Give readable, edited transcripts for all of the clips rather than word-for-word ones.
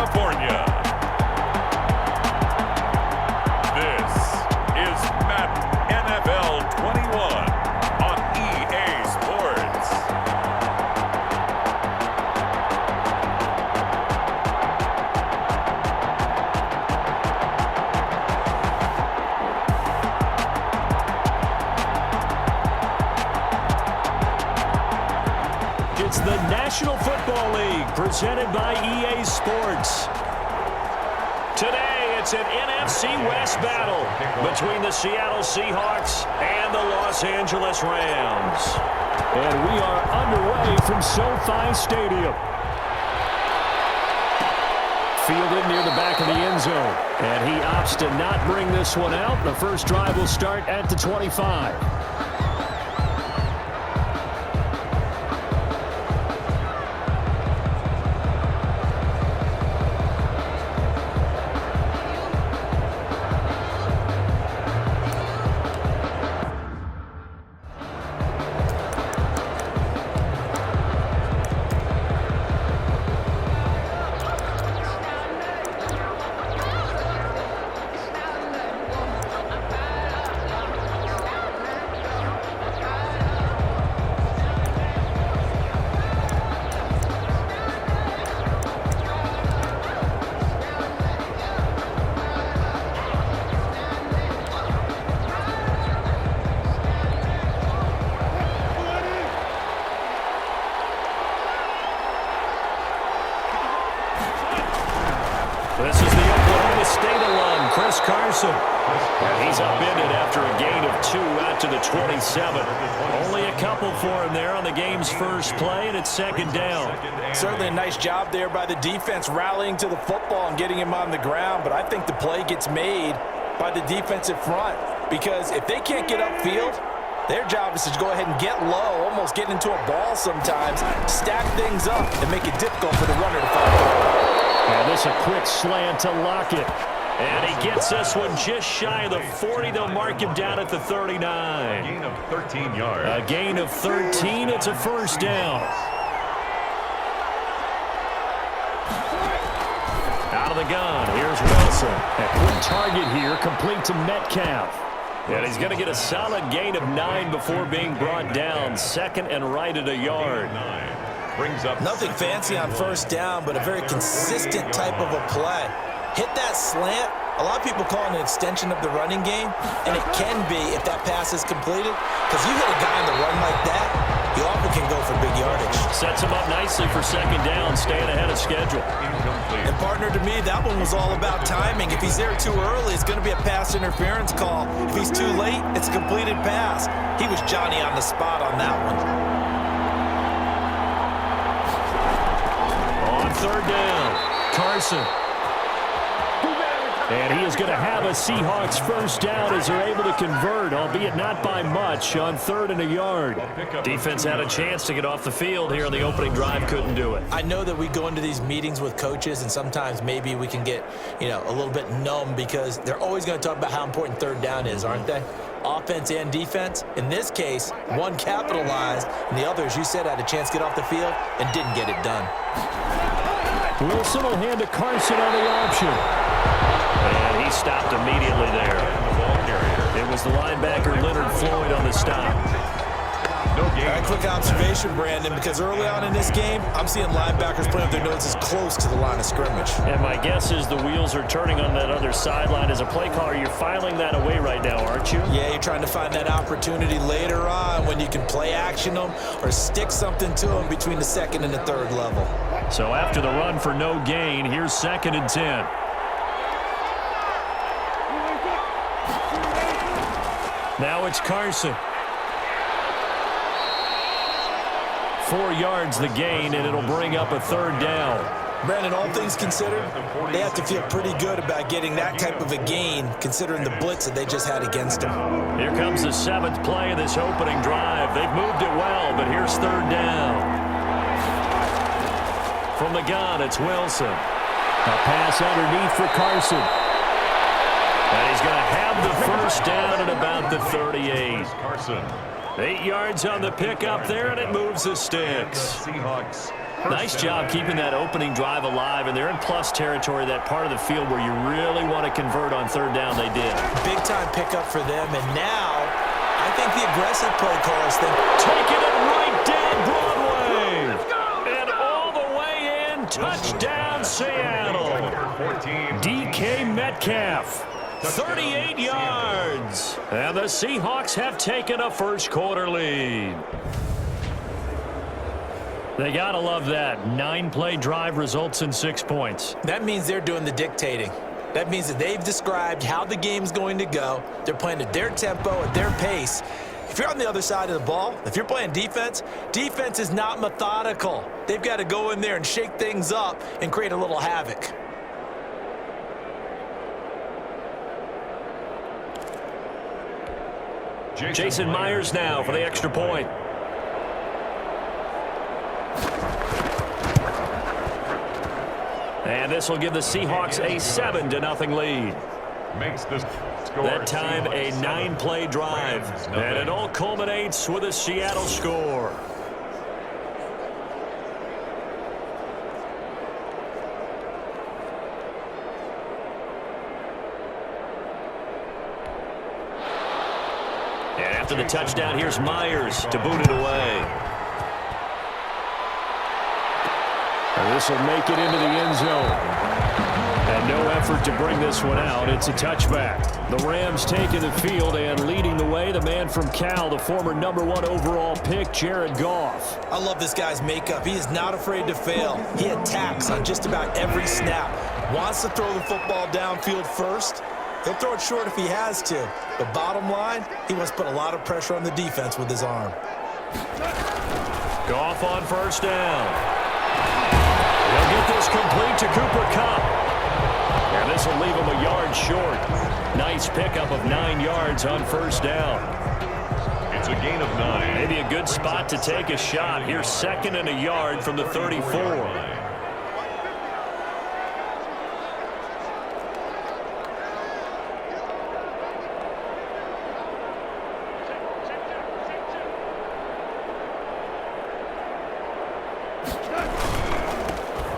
California. This is Madden NFL 21 on EA Sports. It's the National Football League presented by EA Sports. Today, it's an NFC West battle between the Seattle Seahawks and the Los Angeles Rams. And we are underway from SoFi Stadium. Fielded near the back of the end zone. And he opts to not bring this one out. The first drive will start at the 25. This is the Oklahoma State alum, Chris Carson. And he's upended after a gain of 2 out to the 27. Only a couple for him there on the game's first play, and it's second down. Certainly a nice job there by the defense rallying to the football and getting him on the ground, but I think the play gets made by the defensive front because if they can't get upfield, their job is to go ahead and get low, almost get into a ball sometimes, stack things up, and make it difficult for the runner to follow. And this a quick slant to Lockett. And he gets this one just shy of the 40. They'll mark him down at the 39. Gain of 13 yards. A gain of 13. It's a first down. Out of the gun. Here's Wilson. A quick target here, complete to Metcalf. And he's going to get a solid gain of 9 before being brought down. Second and right at a yard. Brings up nothing fancy on first down, but a very consistent type of a play. Hit that slant. A lot of people call it an extension of the running game, and it can be if that pass is completed, because you hit a guy on the run like that, you often can go for big yardage. Sets him up nicely for second down, staying ahead of schedule. And partner, to me, that one was all about timing. If he's there too early, it's going to be a pass interference call. If he's too late, it's a completed pass. He was Johnny on the spot on that one. Third down, Carson. And he is going to have a Seahawks first down as they're able to convert, albeit not by much, on third and a yard. Defense had a chance to get off the field here on the opening drive, couldn't do it. I know that we go into these meetings with coaches, and sometimes maybe we can get, a little bit numb because they're always going to talk about how important third down is, aren't they? Offense and defense. In this case, one capitalized, and the other, as you said, had a chance to get off the field and didn't get it done. Wilson will hand to Carson on the option. And he stopped immediately there. It was the linebacker Leonard Floyd on the stop. A quick observation, Brandon, because early on in this game, I'm seeing linebackers putting up their noses close to the line of scrimmage. And my guess is the wheels are turning on that other sideline. As a play caller, you're filing that away right now, aren't you? Yeah, you're trying to find that opportunity later on when you can play action them or stick something to them between the second and the third level. So after the run for no gain, here's second and 10. Now it's Carson. 4 yards the gain, and it'll bring up a third down. Brandon, all things considered, they have to feel pretty good about getting that type of a gain, considering the blitz that they just had against them. Here comes the 7th play of this opening drive. They've moved it well, but here's third down. From the gun, it's Wilson. A pass underneath for Carson. And he's going to have the first down at about the 38. Carson. 8 yards on the pickup there, and it moves the sticks. Seahawks Nice job keeping that opening drive alive, and they're in plus territory, that part of the field where you really want to convert on third down. They did. Big-time pickup for them, and now I think the aggressive play callers think. Taking it right down Broadway. And all the way in. Touchdown, Seattle. DK Metcalf. 38 yards. And the Seahawks have taken a first-quarter lead. They got to love that. 9-play drive results in 6 points. That means they're doing the dictating. That means that they've described how the game's going to go. They're playing at their tempo, at their pace. If you're on the other side of the ball, if you're playing defense, defense is not methodical. They've got to go in there and shake things up and create a little havoc. Jason Myers now for the extra point. And this will give the Seahawks a 7-0 lead. Makes this score. That time a 9-play drive. And it all culminates with a Seattle score. And after the touchdown, here's Myers to boot it away. And this will make it into the end zone. And no effort to bring this one out. It's a touchback. The Rams taking the field and leading the way. The man from Cal, the former #1 overall pick, Jared Goff. I love this guy's makeup. He is not afraid to fail. He attacks on just about every snap. Wants to throw the football downfield first. He'll throw it short if he has to. But bottom line, he wants to put a lot of pressure on the defense with his arm. Goff on first down. They'll get this complete to Cooper Kupp. And this will leave him a yard short. Nice pickup of 9 yards on first down. It's a gain of 9. Maybe a good spot to take a shot. Here's 2nd and a yard from the 34.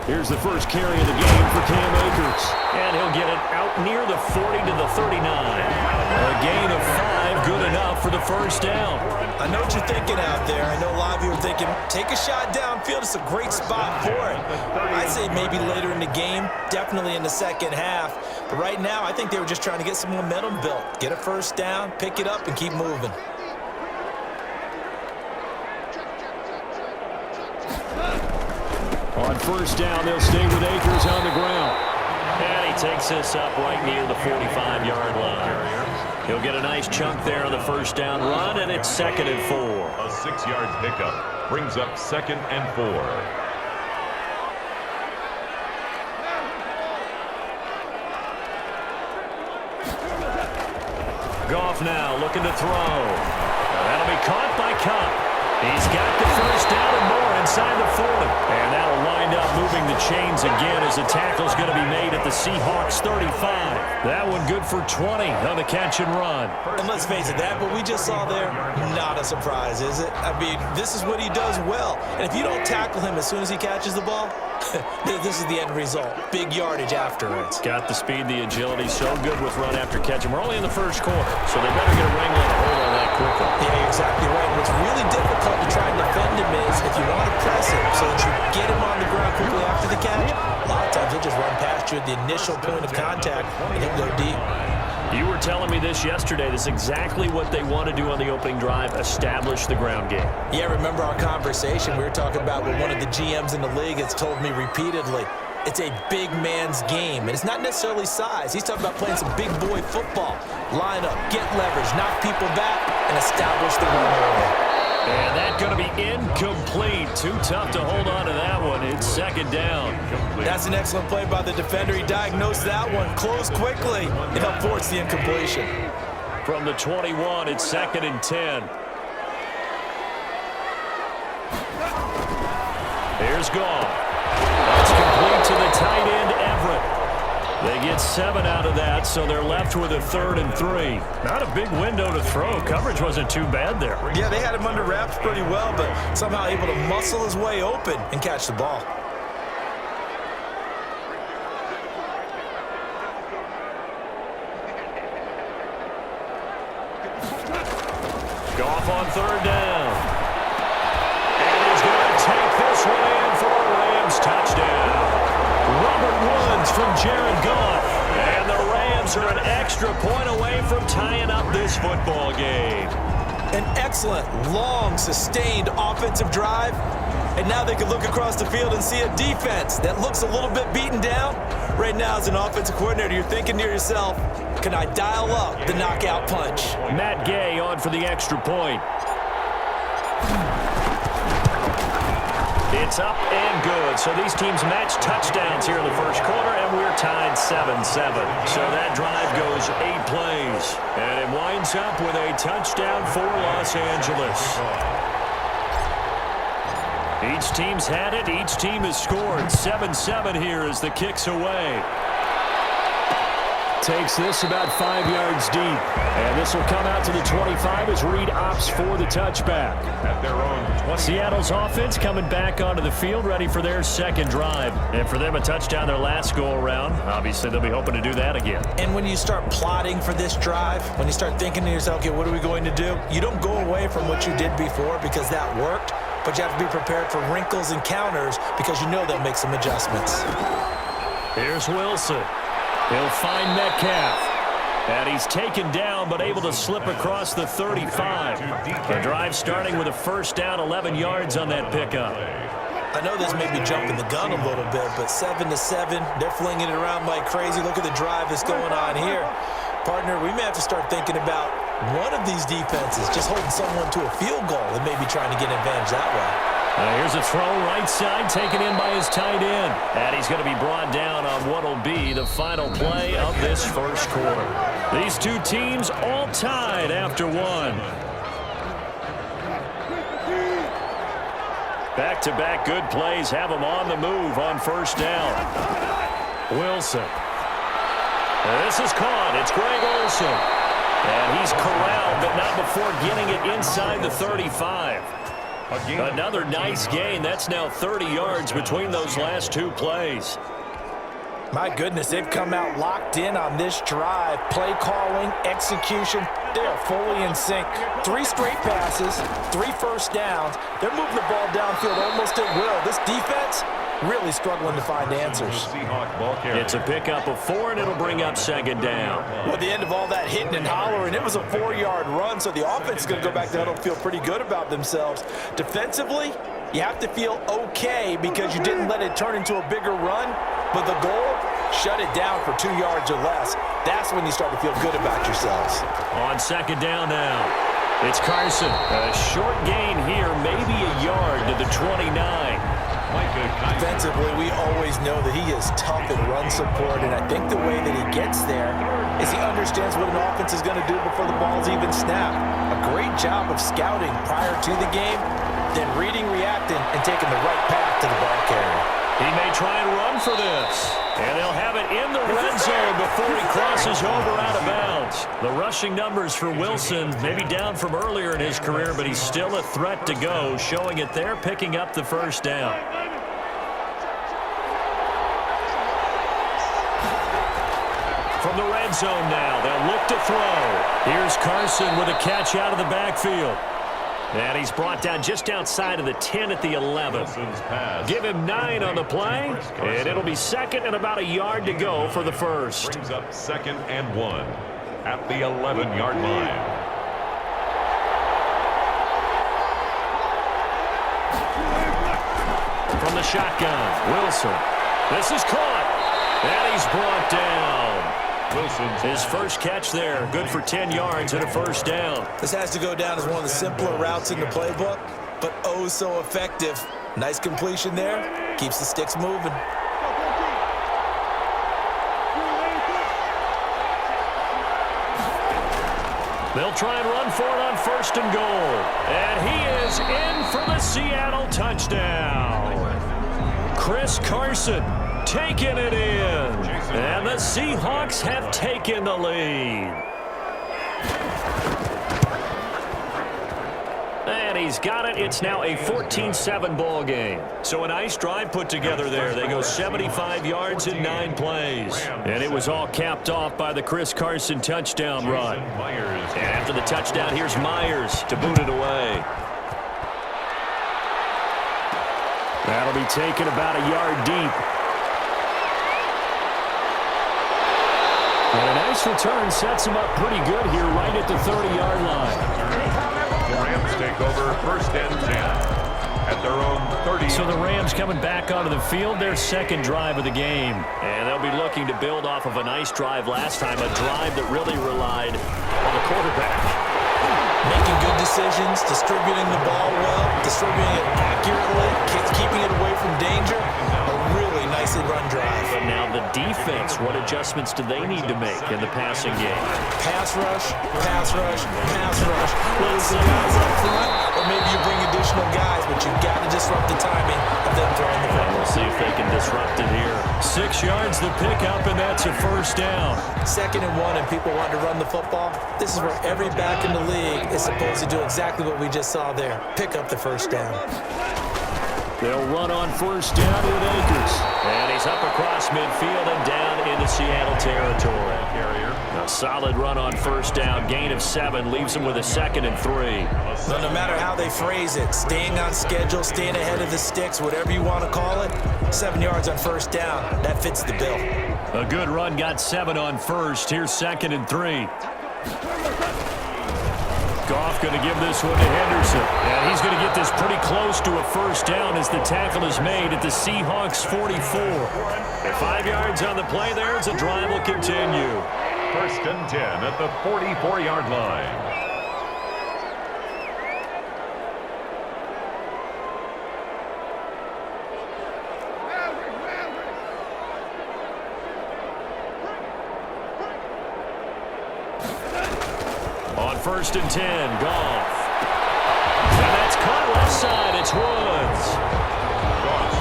Here's the first carry of the game for Cam Akers. And he'll get it out near the 40 to the 39. A gain of 5, good enough for the first down. I know what you're thinking out there. I know a lot of you are thinking, take a shot downfield. It's a great spot for it. I'd say maybe later in the game, definitely in the second half. But right now, I think they were just trying to get some momentum built. Get a first down, pick it up, and keep moving. On first down, they'll stay with Akers on the ground. And he takes this up right near the 45-yard line. He'll get a nice chunk there on the first down run, and it's 2nd and 4. A 6-yard pickup brings up 2nd and 4. Goff now looking to throw. That'll be caught by Kupp. He's got the first down and more inside the 40. And that'll wind up moving the chains again as the tackle's going to be made at the Seahawks 35. That one good for 20 on the catch and run. And let's face it, that what we just saw there, not a surprise, is it? I mean, this is what he does well. And if you don't tackle him as soon as he catches the ball, this is the end result. Big yardage afterwards. Got the speed, the agility, so good with run after catch. And we're only in the first quarter, so they better get a wrangle and a hold on that quickly. Yeah, you're exactly right. What's really difficult to try and defend him is if you want to press him so that you get him on the ground quickly after the catch, a lot of times he'll just run past you at the initial point of contact and he'll go deep. You were telling me this yesterday. This is exactly what they want to do on the opening drive, establish the ground game. Yeah, remember our conversation? We were talking about what one of the GMs in the league has told me repeatedly. It's a big man's game, and it's not necessarily size. He's talking about playing some big boy football. Line up, get leverage, knock people back, and establish the run early. And that's going to be incomplete. Too tough to hold on to that one. It's 2nd down. That's an excellent play by the defender. He diagnosed that one, closed quickly, and helped force the incompletion. From the 21, it's 2nd and 10. Here's Goff. That's complete to the tight end, Everett. They get 7 out of that, so they're left with a 3rd and 3. Not a big window to throw. Coverage wasn't too bad there. Yeah, they had him under wraps pretty well, but somehow able to muscle his way open and catch the ball. Goff on 3rd down. And he's going to take this one in for a Rams touchdown. Robert Woods from Jared Goff. And the Rams are an extra point away from tying up this football game. An excellent, long, sustained offensive drive. And now they can look across the field and see a defense that looks a little bit beaten down. Right now, as an offensive coordinator, you're thinking to yourself, can I dial up the knockout punch? Matt Gay on for the extra point. It's up and good. So these teams match touchdowns here in the first quarter, and we're tied 7-7. So that drive goes 8 plays. And it winds up with a touchdown for Los Angeles. Each team's had it. Each team has scored. 7-7 here as the kick's away. Takes this about 5 yards deep. And this will come out to the 25 as Reed opts for the touchback. At their own 20. Seattle's offense coming back onto the field, ready for their second drive. And for them, a touchdown their last go-around. Obviously, they'll be hoping to do that again. And when you start plotting for this drive, when you start thinking to yourself, okay, what are we going to do? You don't go away from what you did before because that worked, but you have to be prepared for wrinkles and counters because you know they'll make some adjustments. Here's Wilson. He'll find Metcalf. And he's taken down, but able to slip across the 35. The drive starting with a first down, 11 yards on that pickup. I know this may be jumping the gun a little bit, but 7-7, they're flinging it around like crazy. Look at the drive that's going on here. Partner, we may have to start thinking about one of these defenses just holding someone to a field goal and maybe trying to get an advantage that way. Here's a throw right side taken in by his tight end. And he's going to be brought down on what will be the final play of this first quarter. These two teams all tied after one. Back-to-back good plays have them on the move on first down. Wilson. This is caught. It's Greg Olsen. And he's corralled, but not before getting it inside the 35. Another nice gain. That's now 30 yards between those last two plays. My goodness, they've come out locked in on this drive. Play calling, execution, they are fully in sync. 3 straight passes, 3 first downs. They're moving the ball downfield almost at will. This defense really struggling to find answers. It's a pickup of 4, and it'll bring up second down. Well, at the end of all that hitting and hollering, it was a 4-yard run, so the offense is going to go back to huddle and feel pretty good about themselves. Defensively, you have to feel okay because you didn't let it turn into a bigger run, but the goal, shut it down for 2 yards or less. That's when you start to feel good about yourselves. On second down now, it's Carson. A short gain here, maybe a yard to the 29. Defensively, we always know that he is tough in run support, and I think the way that he gets there is he understands what an offense is going to do before the ball's even snapped. A great job of scouting prior to the game, then reading, reacting, and taking the right path to the ball carrier. He may try and run for this, and they'll have it in the red zone before he crosses over out of bounds. The rushing numbers for Wilson maybe down from earlier in his career, but he's still a threat to go, showing it there, picking up the first down. From the red zone now, they'll look to throw. Here's Carson with a catch out of the backfield. And he's brought down just outside of the 10 at the 11. Give him 9 on the play, and it'll be second and about a yard to go for the first. Brings up 2nd and 1 at the 11-yard line. From the shotgun, Wilson. This is caught, and he's brought down. Wilson's his first catch there, good for 10 yards and a first down. This has to go down as one of the simpler routes in the playbook, but oh so effective. Nice completion there, keeps the sticks moving. They'll try and run for it on first and goal. And he is in for the Seattle touchdown. Chris Carson taking it in. And the Seahawks have taken the lead. And he's got it. It's now a 14-7 ball game. So a nice drive put together there. They go 75 yards in 9 plays. And it was all capped off by the Chris Carson touchdown run. And after the touchdown, here's Myers to boot it away. That'll be taken about a yard deep. And a nice return sets him up pretty good here right at the 30-yard line. The Rams take over 1st and 10 at their own 30. So the Rams coming back onto the field, their second drive of the game. And they'll be looking to build off of a nice drive last time, a drive that really relied on the quarterback. Making good decisions, distributing the ball well, distributing it accurately, keeping it away from danger. A really nicely run drive. But now the defense, what adjustments do they need to make in the passing game? Pass rush, pass rush, pass rush. Whether it's the guys up front, or maybe you bring additional guys, but you've got to disrupt the timing of them throwing the football. We'll see if they can disrupt it here. 6 yards the pickup, and that's a 1st down. 2nd and 1, and people want to run the football. This is where every back in the league is supposed to do exactly what we just saw there. Pick up the 1st down. They'll run on 1st down with Akers. And he's up across midfield and down into Seattle territory. A solid run on 1st down. Gain of 7 leaves him with a 2nd and 3. So no matter how they phrase it, staying on schedule, staying ahead of the sticks, whatever you want to call it, 7 yards on 1st down. That fits the bill. A good run, got 7 on 1st. Here's 2nd and 3. Goff going to give this one to Henderson. And he's going to get this pretty close to a 1st down as the tackle is made at the Seahawks 44. And 5 yards on the play there as the drive will continue. 1st and 10 at the 44-yard line. On 1st and 10, Goff. And that's caught left side. It's Woods.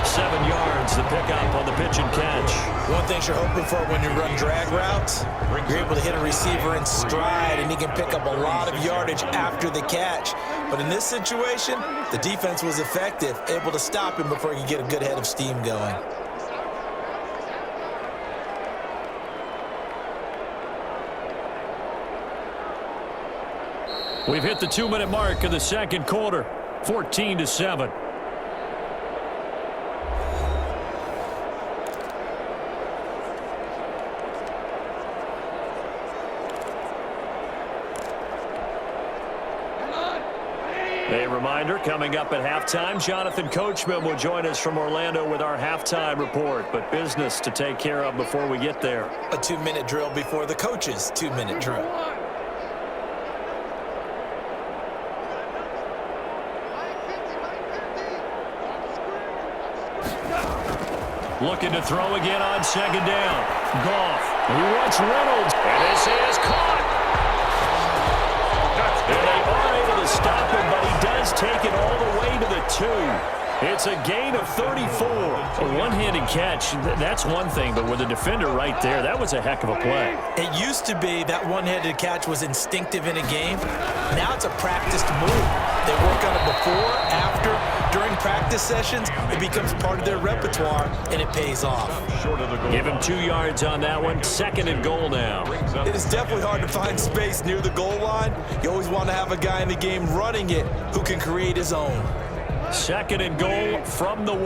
7 yards, the pickup on the pitch and catch. One thing you're hoping for when you run drag routes, you're able to hit a receiver in stride, and he can pick up a lot of yardage after the catch. But in this situation, the defense was effective, able to stop him before he could get a good head of steam going. We've hit the 2-minute mark of the 2nd quarter, 14-7. A reminder, coming up at halftime, Jonathan Coachman will join us from Orlando with our halftime report, but business to take care of before we get there. A 2-minute drill before the coach's 2-minute drill. Looking to throw again on 2nd down. Goff. He wants Reynolds. And this is caught. And they are able to stop him, but he does take it all the way to the 2. It's a gain of 34. A one-handed catch, that's one thing, but with a defender right there, that was a heck of a play. It used to be that one-handed catch was instinctive in a game. Now it's a practiced move. They work on it before, after, during practice sessions. It becomes part of their repertoire, and it pays off. Give him 2 yards on that one. 2nd and goal now. It is definitely hard to find space near the goal line. You always want to have a guy in the game running it who can create his own. 2nd and goal from the 1.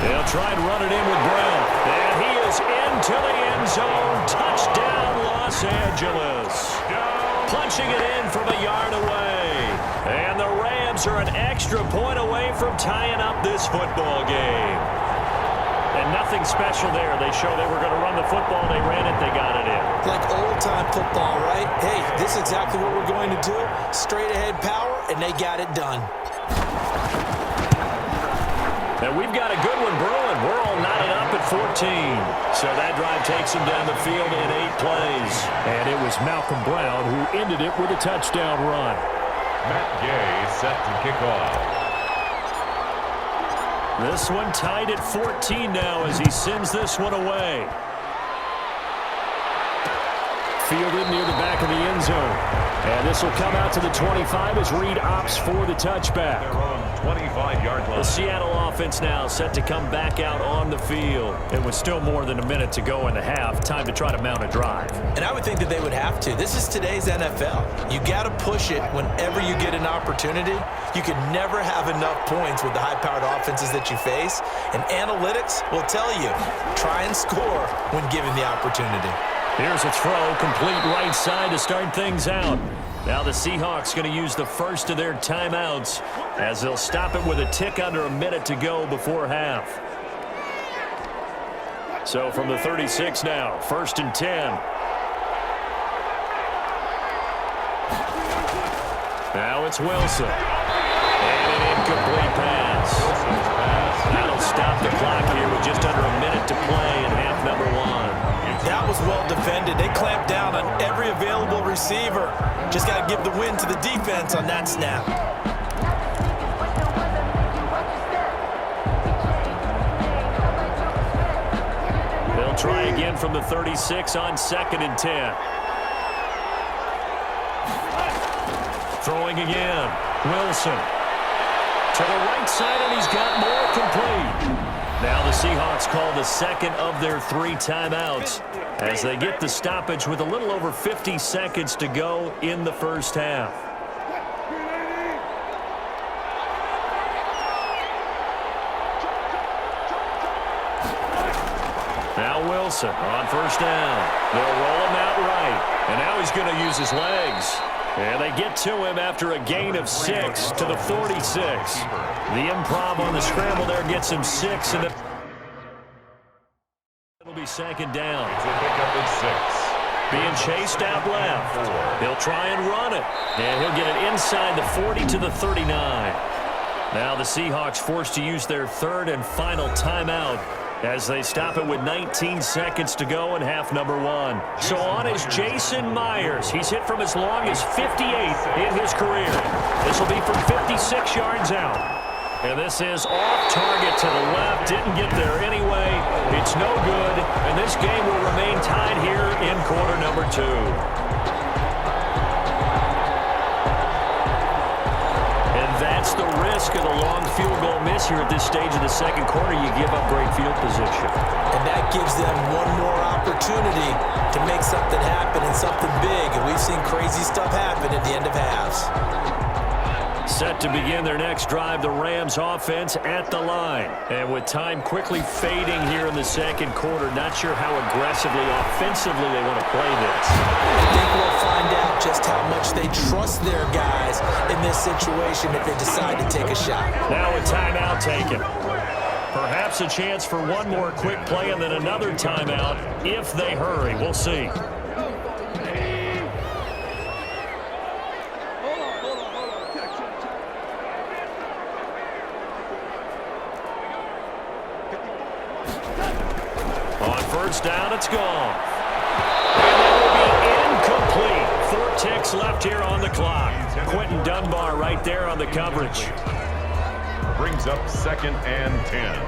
They'll try and run it in with Brown. And he is into the end zone. Touchdown, Los Angeles. Punching it in from a yard away. And the Rams are an extra point away from tying up this football game. And nothing special there. They showed they were going to run the football. They ran it. They got it in. Like old-time football, right? Hey, this is exactly what we're going to do. Straight-ahead power, and they got it done. And we've got a good one brewing. We're all knotted up at 14. So that drive takes them down the field in 8 plays. And it was Malcolm Brown who ended it with a touchdown run. Matt Gay set to kick off. This one tied at 14 now as he sends this one away. Fielded near the back of the end zone. And this will come out to the 25 as Reed opts for the touchback. Their own 25-yard line. The Seattle offense now set to come back out on the field. It was still more than a minute to go in the half. Time to try to mount a drive. And I would think that they would have to. This is today's NFL. You got to push it whenever you get an opportunity. You can never have enough points with the high-powered offenses that you face. And analytics will tell you, try and score when given the opportunity. Here's a throw, complete right side to start things out. Now the Seahawks going to use the first of their timeouts as they'll stop it with a tick under a minute to go before half. So from the 36 now, 1st and 10. Now it's Wilson. And an incomplete pass. That'll stop the clock here with just under a minute to play in half number 1. That was well defended. They clamped down on every available receiver. Just got to give the win to the defense on that snap. They'll try again from the 36 on 2nd and 10. Throwing again. Wilson. To the right side, and he's got more complete. Now the Seahawks call the second of their 3 timeouts as they get the stoppage with a little over 50 seconds to go in the first half. Now Wilson on 1st down. They'll roll him out right, and now he's going to use his legs. And they get to him after a gain of 6 to the 46. The improv on the scramble there gets him 6. And it'll be 2nd down. It's a pickup at 6. Being chased out left. He'll try and run it. And he'll get it inside the 40 to the 39. Now the Seahawks forced to use their 3rd and final timeout as they stop it with 19 seconds to go in half number 1. So on is Jason Myers. He's hit from as long as 58 in his career. This will be from 56 yards out. And this is off target to the left. Didn't get there anyway. It's no good. And this game will remain tied here in quarter number 2. That's the risk of the long field goal miss here at this stage of the second quarter. You give up great field position. And that gives them one more opportunity to make something happen and something big. And we've seen crazy stuff happen at the end of halves. Set to begin their next drive, the Rams offense at the line. And with time quickly fading here in the second quarter, not sure how aggressively, offensively they want to play this. I think we'll find out just how much they trust their guys in this situation if they decide to take a shot. Now a timeout taken. Perhaps a chance for one more quick play and then another timeout if they hurry. We'll see. Down, it's gone. And that will be incomplete. 4 ticks left here on the clock. Quentin Dunbar right there on the coverage. Brings up 2nd and 10.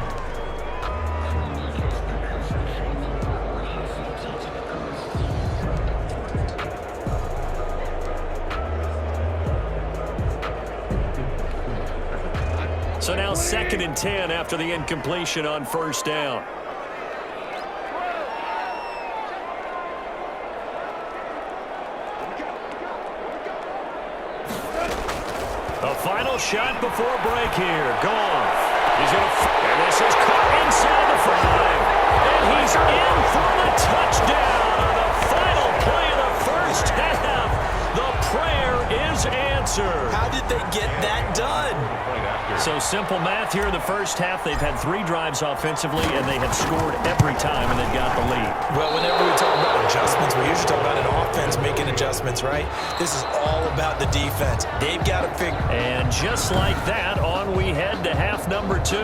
So now 2nd and 10 after the incompletion on 1st down. The final shot before break here. Goff. He's going to... And this is caught inside the 5. And he's in for the touchdown on the final play of the first half. The prayer is answered. How did they get that done? So simple math here in the first half. They've had 3 drives offensively, and they have scored every time, and they've got the lead. Well, whenever we talk about adjustments, we usually talk about an offense making adjustments, right? This is all about the defense. They've got to figure. And just like that, on we head to half number 2.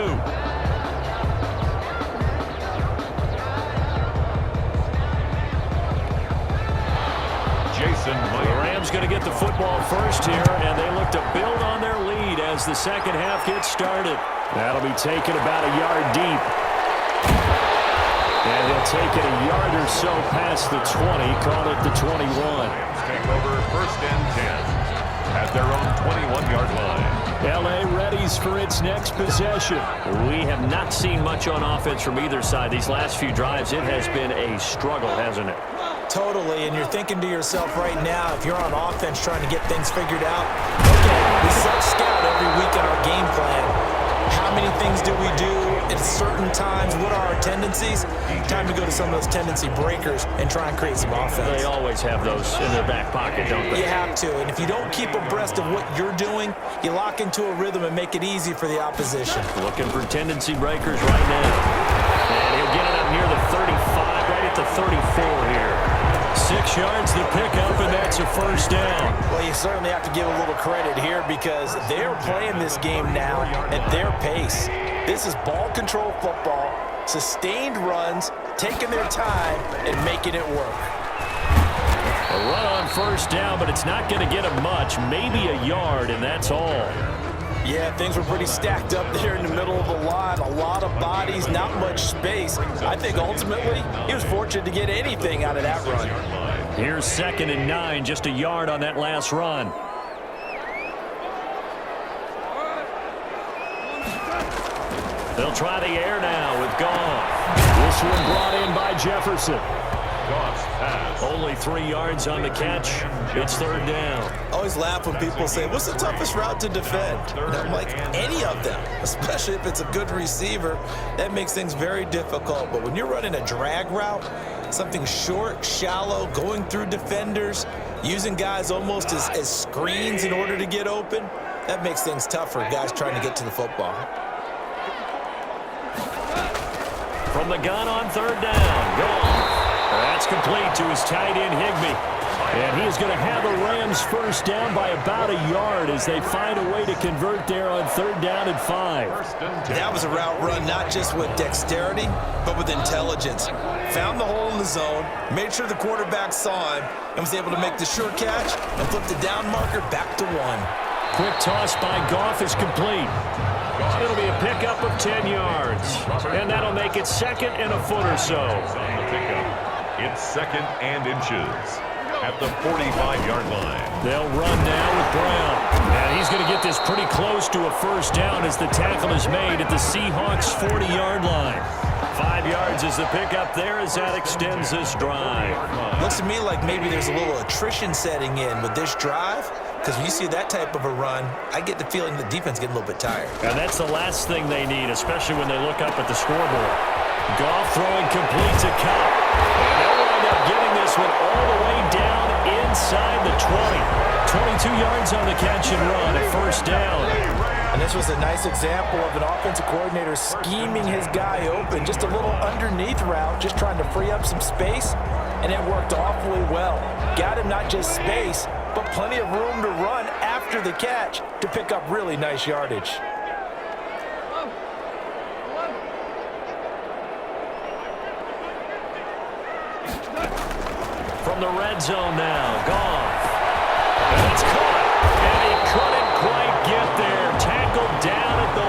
Jason Myers. The Rams team's going to get the football first here, and they look to build on their lead as the second half gets started. That'll be taken about a yard deep. And he'll take it a yard or so past the 20, call it the 21. Take over first and 10 at their own 21-yard line. L.A. readies for its next possession. We have not seen much on offense from either side. These last few drives, it has been a struggle, hasn't it? Totally, and you're thinking to yourself right now, if you're on offense trying to get things figured out, okay, we self-scout every week in our game plan. How many things do we do at certain times? What are our tendencies? Time to go to some of those tendency breakers and try and create some offense. They always have those in their back pocket, don't they? You have to, and if you don't keep abreast of what you're doing, you lock into a rhythm and make it easy for the opposition. Looking for tendency breakers right now. And he'll get it up near the 35, right at the 34 here. 6 yards to pick up, and that's a first down. Well, you certainly have to give a little credit here because they're playing this game now at their pace. This is ball control football, sustained runs, taking their time, and making it work. A run on first down, but it's not going to get him much, maybe a yard, and that's all. Yeah, things were pretty stacked up there in the middle of the line. A lot of bodies, not much space. I think ultimately he was fortunate to get anything out of that run. Here's 2nd and 9, just a yard on that last run. They'll try the air now with Goff. This one brought in by Jefferson. Goff's pass. Only 3 yards on the catch. It's 3rd down. I always laugh when people say, what's the toughest route to defend? And I'm like, any of them, especially if it's a good receiver. That makes things very difficult. But when you're running a drag route, something short, shallow, going through defenders, using guys almost as screens in order to get open, that makes things tough for guys trying to get to the football. From the gun on 3rd down. Goff. That's complete to his tight end, Higbee. And he is going to have the Rams first down by about a yard as they find a way to convert there on 3rd down and 5. That was a route run not just with dexterity, but with intelligence. Found the hole in the zone, made sure the quarterback saw him, and was able to make the sure catch and flip the down marker back to 1. Quick toss by Goff is complete. It'll be a pickup of 10 yards. And that'll make it 2nd and a foot or so. It's 2nd and inches at the 45-yard line. They'll run now with Brown. And he's going to get this pretty close to a first down as the tackle is made at the Seahawks 40-yard line. 5 yards is the pickup there as that extends this drive. Looks to me like maybe there's a little attrition setting in with this drive, because when you see that type of a run, I get the feeling the defense getting a little bit tired. And that's the last thing they need, especially when they look up at the scoreboard. Goff throwing complete to Cup. And they'll wind up getting this one all the way down inside the 20. 22 yards on the catch and run, a first down. And this was a nice example of an offensive coordinator scheming his guy open. Just a little underneath route, just trying to free up some space, and it worked awfully well. Got him not just space, but plenty of room to run after the catch to pick up really nice yardage. From the red zone now, Goff. And it's caught, and he couldn't quite get there. Tackled down at the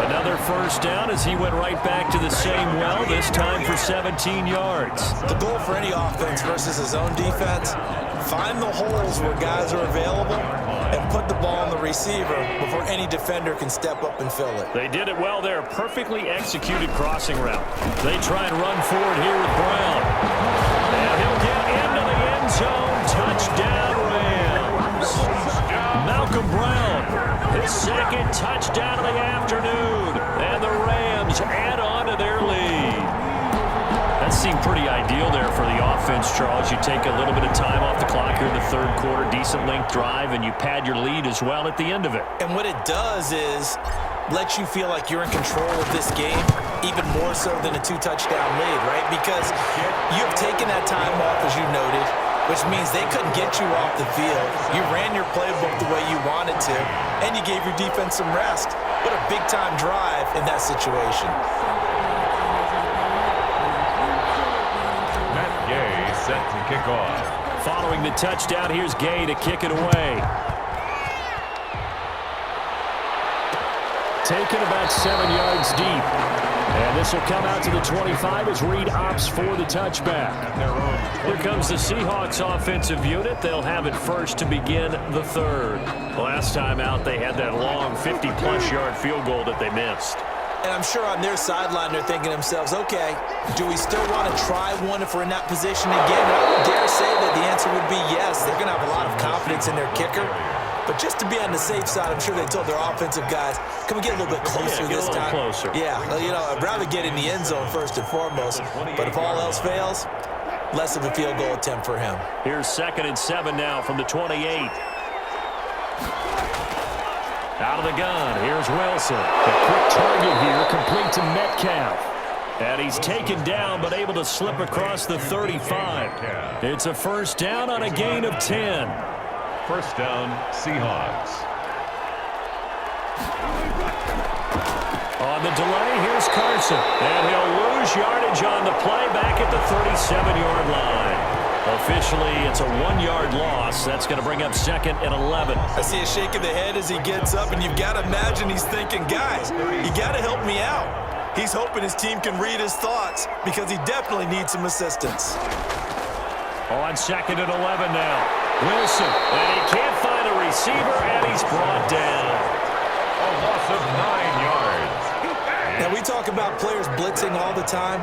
1. Another first down as he went right back to the same well, this time for 17 yards. The goal for any offense versus his own defense, find the holes where guys are available and put the ball on the receiver before any defender can step up and fill it. They did it well there. Perfectly executed crossing route. They try and run forward here with Brown. And he'll get into the end zone. Touchdown, Rams. Malcolm Brown, his 2nd touchdown of the afternoon. And the Rams add on to their lead. That seemed pretty ideal there for the offense, Charles. You take a little bit of time off the clock here in the 3rd quarter, decent length drive, and you pad your lead as well at the end of it. And what it does is let you feel like you're in control of this game, even more so than a 2-touchdown lead, right? Because you have taken that time off, as you noted, which means they couldn't get you off the field. You ran your playbook the way you wanted to, and you gave your defense some rest. What a big-time drive in that situation. Matt Gay set to kick off. Following the touchdown, here's Gay to kick it away. Taken about 7 yards deep. And this will come out to the 25 as Reed opts for the touchback. Here comes the Seahawks offensive unit. They'll have it first to begin the third. Last time out, they had that long 50-plus yard field goal that they missed. And I'm sure on their sideline they're thinking to themselves, okay, do we still want to try one if we're in that position again? And I would dare say that the answer would be yes. They're going to have a lot of confidence in their kicker. But just to be on the safe side, I'm sure they told their offensive guys, can we get a little bit closer this time? Closer. Yeah, you know, I'd rather get in the end zone first and foremost. But if all else fails, less of a field goal attempt for him. Here's 2nd and 7 now from the 28. Out of the gun, here's Wilson. A quick target here, complete to Metcalf. And he's taken down, but able to slip across the 35. It's a first down on a gain of 10. First down, Seahawks. On the delay, here's Carson. And he'll lose yardage on the play back at the 37-yard line. Officially, it's a 1-yard loss. That's going to bring up 2nd and 11. I see a shake of the head as he gets up, and you've got to imagine he's thinking, guys, you got to help me out. He's hoping his team can read his thoughts because he definitely needs some assistance. On 2nd and 11 now. Wilson, and he can't find a receiver, and he's brought down. A loss of 9 yards. Now, we talk about players blitzing all the time.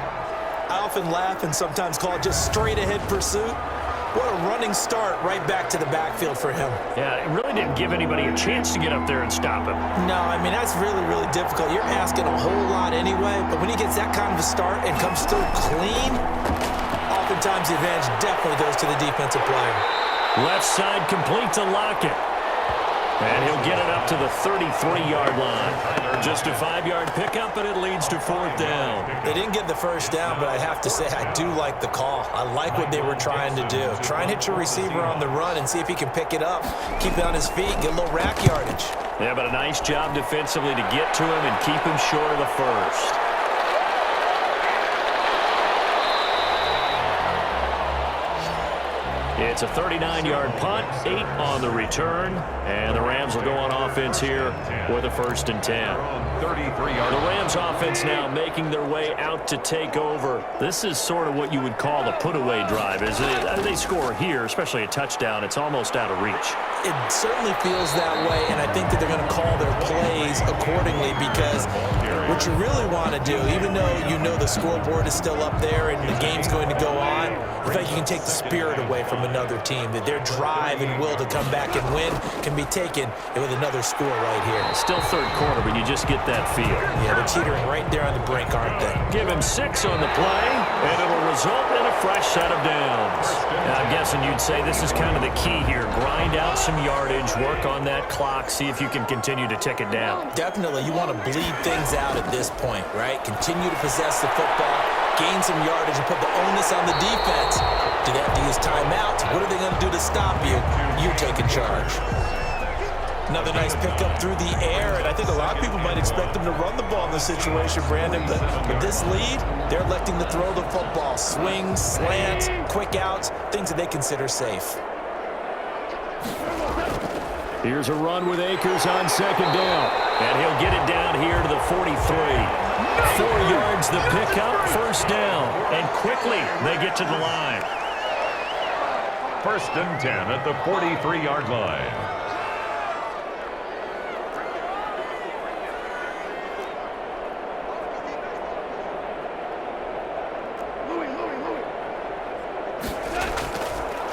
I often laugh and sometimes call it just straight-ahead pursuit. What a running start right back to the backfield for him. Yeah, it really didn't give anybody a chance to get up there and stop him. No, I mean, that's really, really difficult. You're asking a whole lot anyway, but when he gets that kind of a start and comes through clean, oftentimes the advantage definitely goes to the defensive player. Left side complete to Lockett. And he'll get it up to the 33-yard line. Just a 5-yard pickup, and it leads to 4th down. They didn't get the first down, but I have to say I do like the call. I like what they were trying to do. Try and hit your receiver on the run and see if he can pick it up, keep it on his feet, get a little rack yardage. Yeah, but a nice job defensively to get to him and keep him short of the first. It's a 39-yard punt, 8 on the return, and the Rams will go on offense here with a 1st and 10. 33-yard. The Rams offense now making their way out to take over. This is sort of what you would call the put-away drive. As they score here, especially a touchdown, it's almost out of reach. It certainly feels that way, and I think that they're going to call their plays accordingly because what you really want to do, even though you know the scoreboard is still up there and the game's going to go on, in fact, you can take the spirit away from another team, that their drive and will to come back and win can be taken with another score right here. Still third quarter, but you just get that feel. Yeah, they're teetering right there on the brink, aren't they? Give him 6 on the play, and it'll result in a fresh set of downs. Now, I'm guessing you'd say this is kind of the key here. Grind out some yardage, work on that clock, see if you can continue to tick it down. Definitely. You want to bleed things out at this point, right? Continue to possess the football, gain some yardage, and put the onus on the defense. Do they have to use timeouts? What are they going to do to stop you? You take in charge. Another nice pickup through the air, and I think a lot of people might expect them to run the ball in this situation, Brandon, but with this lead, they're electing to throw the football. Swings, slants, quick outs, things that they consider safe. Here's a run with Akers on 2nd down, and he'll get it down here to the 43. 4 yards the pickup, 1st down, and quickly they get to the line. 1st and 10 at the 43-yard line.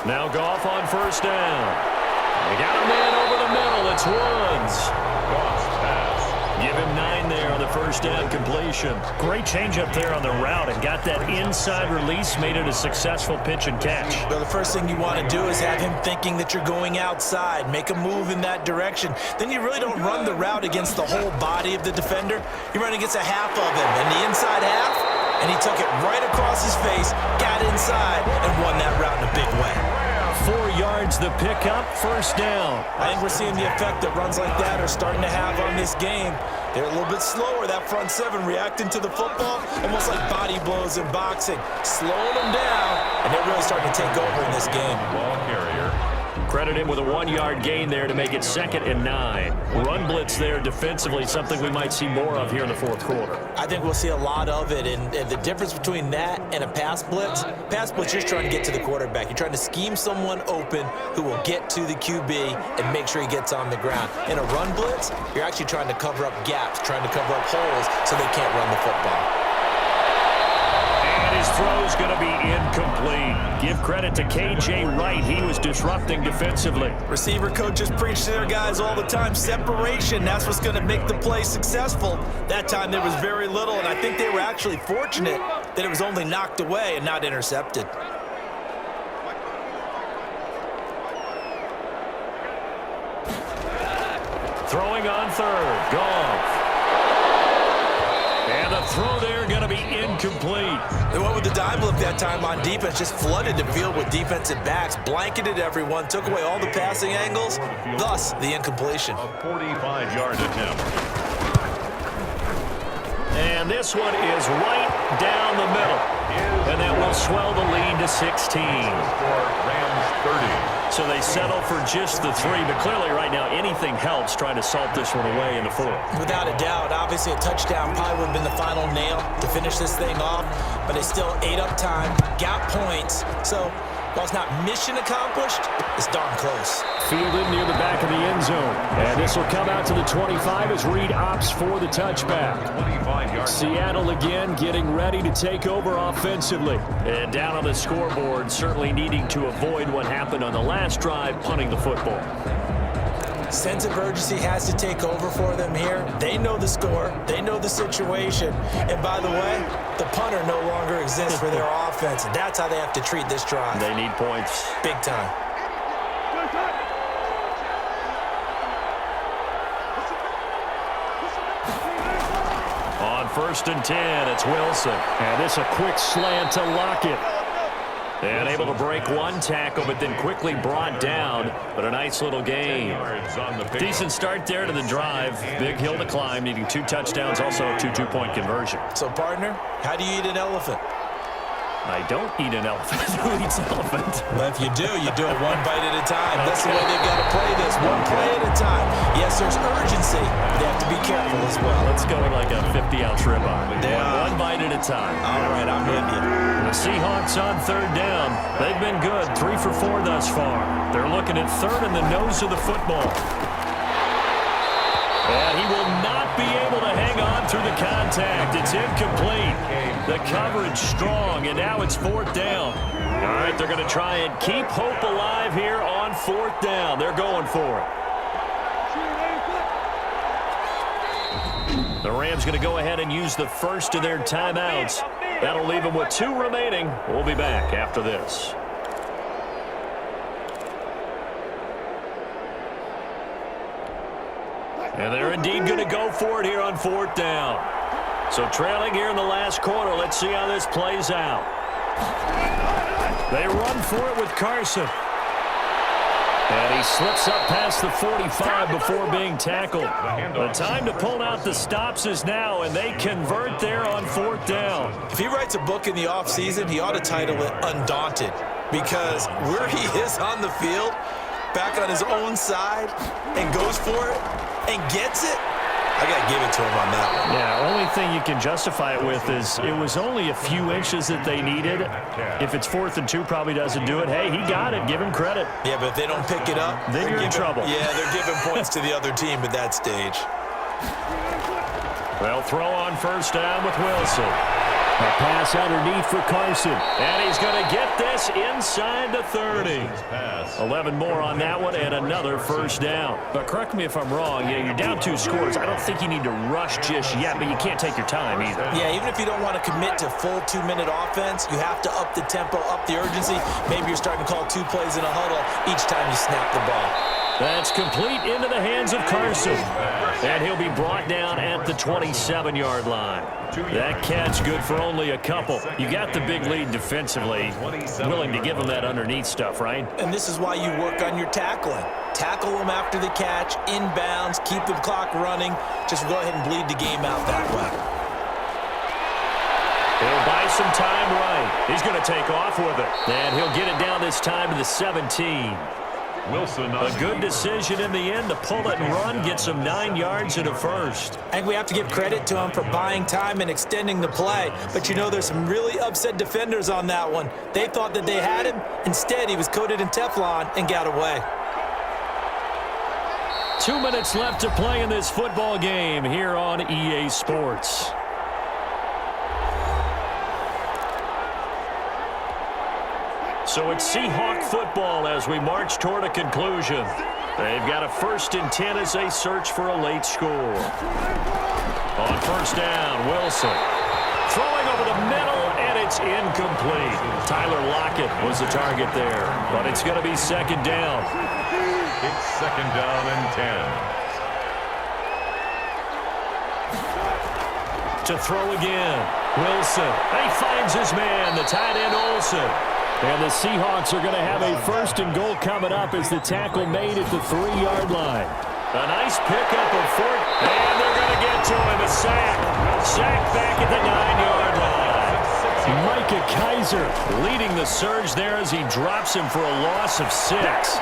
Now Goff on 1st down. They got a man over the middle. It's Woods. Goff's pass. Give him 9 there on the 1st down completion. Great change up there on the route and got that inside release, made it a successful pitch and catch. Well, the first thing you want to do is have him thinking that you're going outside. Make a move in that direction. Then you really don't run the route against the whole body of the defender. You run against a half of him, and the inside half, and he took it right across his face, got inside, and won that route in a big way. 4 yards the pickup, first down. I think we're seeing the effect that runs like that are starting to have on this game. They're a little bit slower, that front seven, reacting to the football, almost like body blows in boxing, slowing them down, and they're really starting to take over in this game. Ball carrier. Credit him with a 1-yard gain there to make it 2nd and 9. Run blitz there defensively, something we might see more of here in the fourth quarter. I think we'll see a lot of it, and the difference between that and a pass blitz, you're just trying to get to the quarterback. You're trying to scheme someone open who will get to the QB and make sure he gets on the ground. In a run blitz, you're actually trying to cover up gaps, trying to cover up holes so they can't run the football. His throw's going to be incomplete. Give credit to K.J. Wright. He was disrupting defensively. Receiver coaches preach to their guys all the time. Separation, that's what's going to make the play successful. That time there was very little, and I think they were actually fortunate that it was only knocked away and not intercepted. Throwing on third. Goff. And the throw there going to be incomplete. They went with the dive look that time on defense, just flooded the field with defensive backs, blanketed everyone, took away all the passing angles, thus the incompletion. A 45-yard attempt. And this one is right down the middle. And that will swell the lead to 16. For Rams 30. So they settle for just the 3, but clearly right now anything helps trying to salt this one away in the 4th. Without a doubt, obviously a touchdown probably would have been the final nail to finish this thing off, but they still ate up time, got points. So while it's not mission accomplished, it's darn close. Fielded near the back of the end zone. And this will come out to the 25 as Reed opts for the touchback. 25-yard. Seattle again getting ready to take over offensively. And down on the scoreboard, certainly needing to avoid what happened on the last drive, punting the football. Sense of urgency has to take over for them here. They know the score. They know the situation. And by the way, the punter no longer exists for their offense. And that's how they have to treat this drive. They need points. Big time. On 1st and 10, it's Wilson. And this a quick slant to Lockett. And able to break one tackle, but then quickly brought down. But a nice little gain. Decent start there to the drive. Big hill to climb, needing 2 touchdowns, also a 2 two-point conversion. So, partner, how do you eat an elephant? I don't eat an elephant. Who eats elephant? Well, if you do it one bite at a time. That's the way they've got to play this, one play at a time. Yes, there's urgency, but they have to be careful as well. Let's go with like a 50-ounce ribeye. Yeah. One bite at a time. All right, I'm with you. The Seahawks on 3rd down. They've been good, 3 for 4 thus far. They're looking at 3rd in the nose of the football. And he will not be able to hang on through the contact. It's incomplete. The coverage strong, and now it's 4th down. All right, they're going to try and keep hope alive here on 4th down. They're going for it. The Rams going to go ahead and use the first of their timeouts. That'll leave them with 2 remaining. We'll be back after this. And they're indeed going to go for it here on 4th down. So trailing here in the last quarter. Let's see how this plays out. They run for it with Carson. And he slips up past the 45 before being tackled. The time to pull out the stops is now, and they convert there on 4th down. If he writes a book in the offseason, he ought to title it Undaunted, because where he is on the field, back on his own side, and goes for it, and gets it, I got to give it to him on that one. Yeah, only thing you can justify it with is it was only a few inches that they needed. If it's 4th and 2, probably doesn't do it. Hey, he got it. Give him credit. Yeah, but if they don't pick it up, then you're in trouble. Yeah, they're giving points to the other team at that stage. They'll throw on 1st down with Wilson. A pass underneath for Carson. And he's going to get this inside the 30. 11 more on that one and another 1st down. But correct me if I'm wrong. You're down 2 scores. I don't think you need to rush just yet, but you can't take your time either. Yeah, even if you don't want to commit to full 2-minute offense, you have to up the tempo, up the urgency. Maybe you're starting to call 2 plays in a huddle each time you snap the ball. That's complete into the hands of Carson. And he'll be brought down at the 27-yard line. That catch good for only a couple. You got the big lead defensively. Willing to give them that underneath stuff, right? And this is why you work on your tackling. Tackle them after the catch, inbounds, keep the clock running. Just go ahead and bleed the game out that way. He'll buy some time right. He's going to take off with it. And he'll get it down this time to the 17. Wilson. A good decision in the end to pull it and run, get some 9 yards and a first. I think we have to give credit to him for buying time and extending the play. But, you know, there's some really upset defenders on that one. They thought that they had him. Instead, he was coated in Teflon and got away. 2 minutes left to play in this football game here on EA Sports. So it's Seahawk football as we march toward a conclusion. They've got a 1st and 10 as they search for a late score. On first down, Wilson. Throwing over the middle, and it's incomplete. Tyler Lockett was the target there, but it's going to be 2nd down. It's 2nd down and 10. To throw again, Wilson. He finds his man, the tight end Olsen. And the Seahawks are going to have a 1st and goal coming up as the tackle made at the 3-yard line. A nice pickup of 4th, and they're going to get to him. A sack. Sack back at the 9-yard line. Micah Kaiser leading the surge there as he drops him for a loss of 6.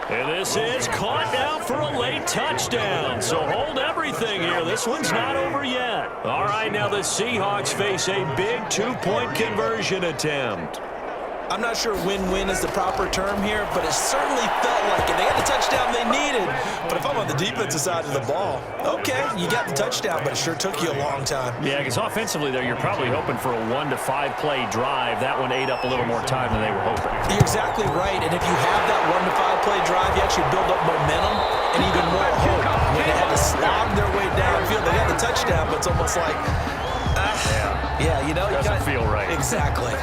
And this is caught now for a late touchdown. So hold everything here. This one's not over yet. All right, now the Seahawks face a big 2-point conversion attempt. I'm not sure win-win is the proper term here, but it certainly felt like it. They got the touchdown they needed. But if I'm on the defensive side of the ball, okay, you got the touchdown, but it sure took you a long time. Yeah, because offensively there, you're probably hoping for a 1 to 5 play drive. That one ate up a little more time than they were hoping. You're exactly right, and if you have that 1 to 5 play drive, you actually build up momentum and even more hope. When they had to slog their way downfield, they got the touchdown, but it's almost like, yeah, you know, doesn't feel right. Exactly.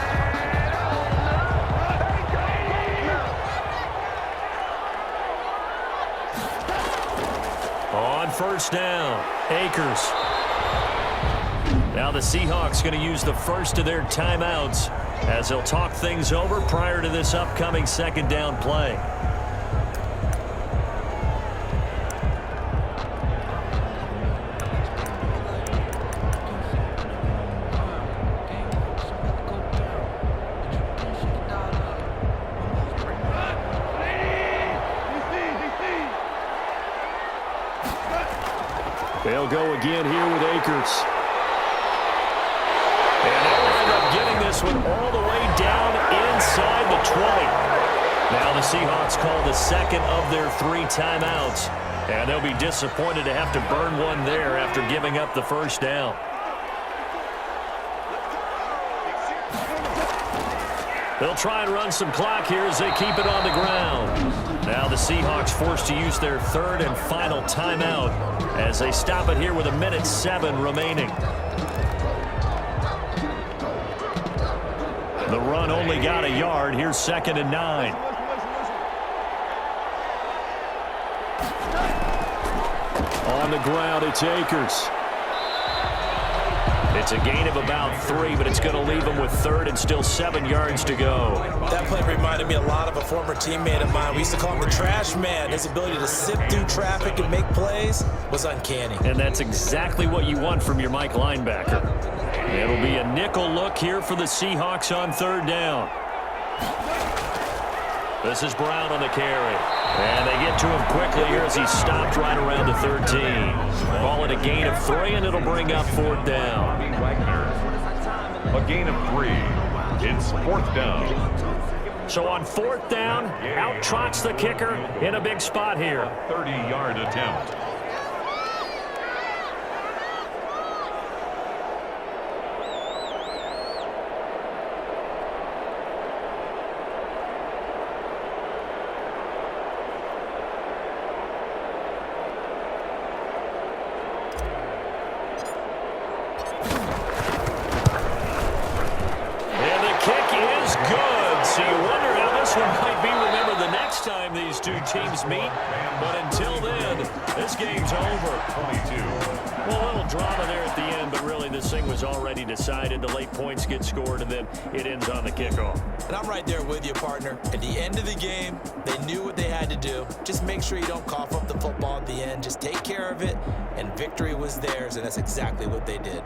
On first down, Akers. Now the Seahawks going to use the first of their timeouts as they'll talk things over prior to this upcoming 2nd down play. They'll go again here with Akers. And they'll end up getting this one all the way down inside the 20. Now the Seahawks call the 2nd of their 3 timeouts. And they'll be disappointed to have to burn one there after giving up the 1st down. They'll try and run some clock here as they keep it on the ground. Now the Seahawks forced to use their 3rd and final timeout as they stop it here with 1:07 remaining. The run only got a yard. Here's 2nd and 9. On the ground, it's Akers. It's a gain of about 3, but it's going to leave them with 3rd and still 7 yards to go. That play reminded me a lot of a former teammate of mine. We used to call him the trash man. His ability to sift through traffic and make plays was uncanny. And that's exactly what you want from your Mike linebacker. It'll be a nickel look here for the Seahawks on 3rd down. This is Brown on the carry. And they get to him quickly here as he stopped right around the 13. Call it a gain of 3, and it'll bring up 4th down. A gain of 3. It's 4th down. So on 4th down, out trots the kicker in a big spot here. 30-yard attempt. one might be remembered the next time these two teams meet. But until then, this game's over. 22. Well, a little drama there at the end, but really this thing was already decided. The late points get scored, and then it ends on the kickoff. And I'm right there with you, partner. At the end of the game, they knew what they had to do. Just make sure you don't cough up the football at the end. Just take care of it, and victory was theirs, and that's exactly what they did.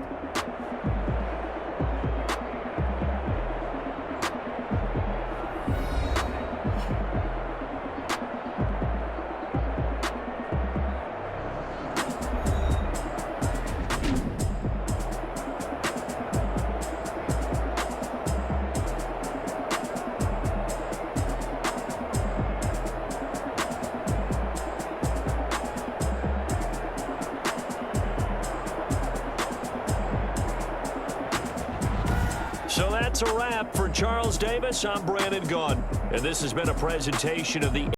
So that's a wrap for Charles Davis. I'm Brandon Gaughan, and this has been a presentation of the